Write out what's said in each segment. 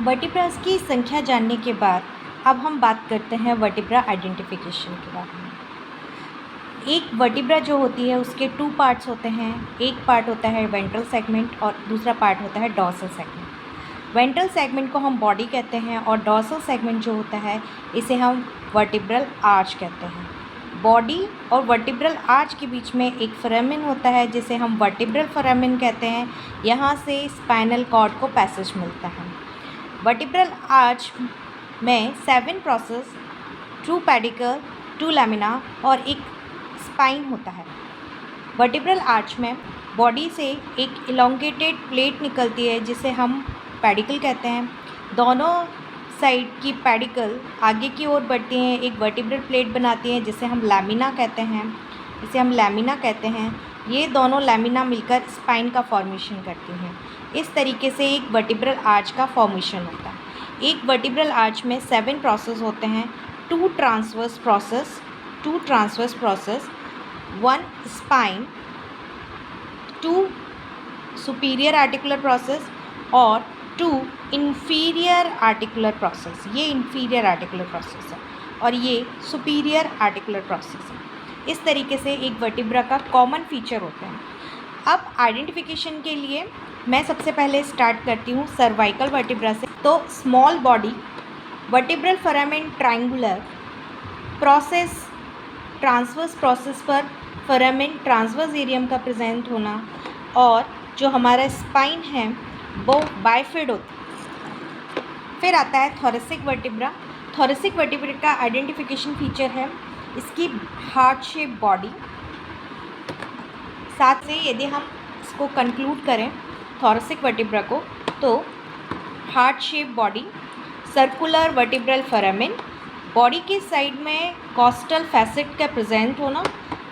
Vertebras की संख्या जानने के बाद अब हम बात करते हैं वर्टिब्रा आइडेंटिफिकेशन के बारे में। एक वर्टिब्रा जो होती है उसके 2 पार्ट्स होते हैं। एक पार्ट होता है वेंट्रल सेगमेंट और दूसरा पार्ट होता है डॉर्सल सेगमेंट। वेंट्रल सेगमेंट को हम बॉडी कहते हैं और डॉर्सल सेगमेंट जो होता है इसे हम वर्टिब्रल आर्च कहते हैं। बॉडी और वर्टिब्रल आर्च के बीच में एक फोरामेन होता है जिसे हम वर्टिब्रल फोरामेन कहते हैं। यहाँ से स्पाइनल कॉर्ड को पैसेज मिलता है। वर्टिब्रल आर्च में 7 प्रोसेस, 2 पेडिकल, 2 लैमिना और एक स्पाइन होता है। वर्टिब्रल आर्च में बॉडी से एक इलोंगेटेड प्लेट निकलती है जिसे हम पेडिकल कहते हैं। दोनों साइड की पेडिकल आगे की ओर बढ़ती हैं, एक वर्टिब्रल प्लेट बनाती हैं जिसे हम लैमिना कहते हैं। ये दोनों लैमिना मिलकर स्पाइन का फॉर्मेशन करती हैं। इस तरीके से एक वर्टिब्रल आर्च का फॉर्मेशन होता है। एक वर्टिब्रल आर्च में 7 प्रोसेस होते हैं, 2 transverse process, 1 spine, 2 superior articular process और 2 इंफीरियर आर्टिकुलर प्रोसेस। ये इंफीरियर आर्टिकुलर प्रोसेस है और ये सुपीरियर आर्टिकुलर प्रोसेस है। इस तरीके से एक वर्टिब्रा का कॉमन फीचर होता है। अब आइडेंटिफिकेशन के लिए मैं सबसे पहले स्टार्ट करती हूँ सर्वाइकल वर्टिब्रा से। तो small body, vertebral foramen triangular, process transverse process पर फोरामेन ट्रांसवर्स एरियम का प्रेजेंट होना और जो हमारा स्पाइन है वो बाइफिड होता है। फिर आता है थोरेसिक वर्टिब्रा। थोरेसिक वर्टिब्रा का आइडेंटिफिकेशन फीचर है इसकी हार्ट शेप बॉडी। साथ से यदि हम इसको कंक्लूड करें थोरेसिक वर्टिब्रा को, तो heart shape body, circular vertebral foramen, body के साइड में कॉस्टल फैसेट का प्रेजेंट होना,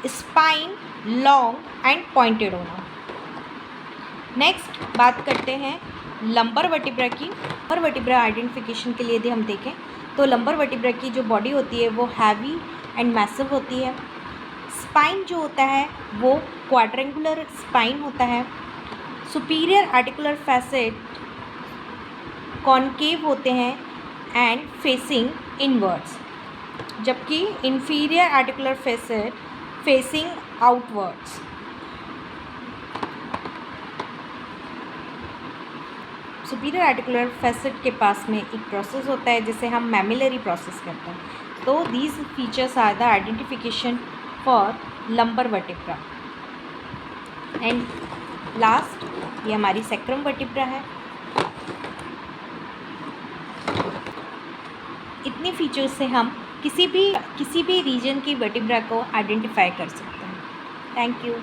स्पाइन लॉन्ग एंड पॉइंटेड होना। नेक्स्ट बात करते हैं लंबर वर्टिब्रा की। लंबर वर्टिब्रा आइडेंटिफिकेशन के लिए यदि हम देखें तो लंबर वर्टिब्रा की जो बॉडी होती है वो हैवी एंड मैसिव होती है। स्पाइन जो होता है वो क्वाड्रेंगुलर स्पाइन होता है। सुपीरियर आर्टिकुलर फैसेट कॉनकेव होते हैं एंड फेसिंग इनवर्ड्स, जबकि inferior articular facet facing outwards. Superior articular facet के पास में एक प्रोसेस होता है जिसे हम मैमिलरी प्रोसेस कहते हैं। तो these features are the identification for lumbar vertebra. And last ये हमारी सैक्रम वर्टिब्रा है। इतनी फीचर्स से हम किसी भी रीजन की वर्टिब्रा को आइडेंटिफाई कर सकते हैं। Thank you.